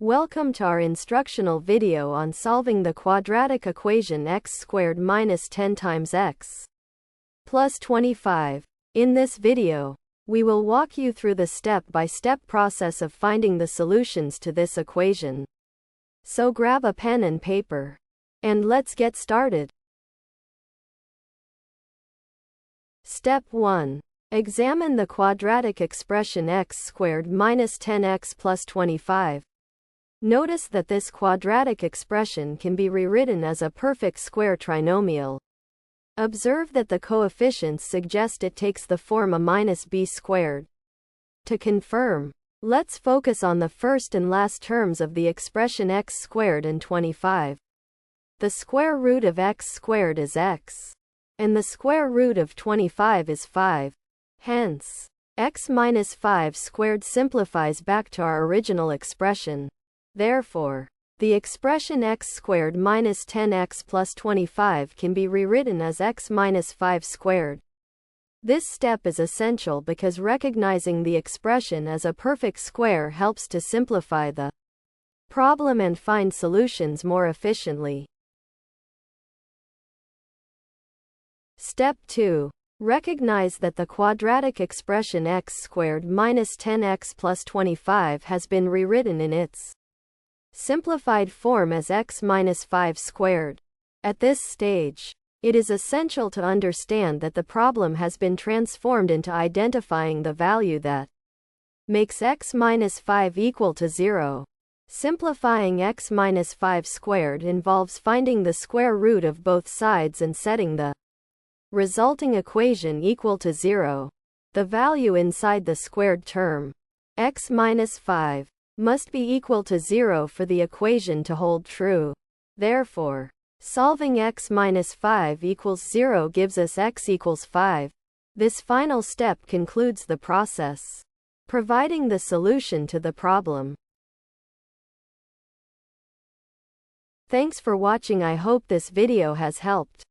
Welcome to our instructional video on solving the quadratic equation x squared minus 10 times x plus 25. In this video, we will walk you through the step-by-step process of finding the solutions to this equation. So grab a pen and paper, and let's get started. Step 1. Examine the quadratic expression x squared minus 10x plus 25. Notice that this quadratic expression can be rewritten as a perfect square trinomial. Observe that the coefficients suggest it takes the form a minus b squared. To confirm, let's focus on the first and last terms of the expression x squared and 25. The square root of x squared is x, and the square root of 25 is 5. Hence, x minus 5 squared simplifies back to our original expression. Therefore, the expression x squared minus 10x plus 25 can be rewritten as x minus 5 squared. This step is essential because recognizing the expression as a perfect square helps to simplify the problem and find solutions more efficiently. Step 2. Recognize that the quadratic expression x squared minus 10x plus 25 has been rewritten in its simplified form as x minus 5 squared. At this stage, it is essential to understand that the problem has been transformed into identifying the value that makes x minus 5 equal to 0. Simplifying x minus 5 squared involves finding the square root of both sides and setting the resulting equation equal to 0. The value inside the squared term, x minus 5, must be equal to 0 for the equation to hold true. Therefore, solving x minus 5 equals 0 gives us x equals 5. This final step concludes the process, providing the solution to the problem. Thanks for watching. I hope this video has helped.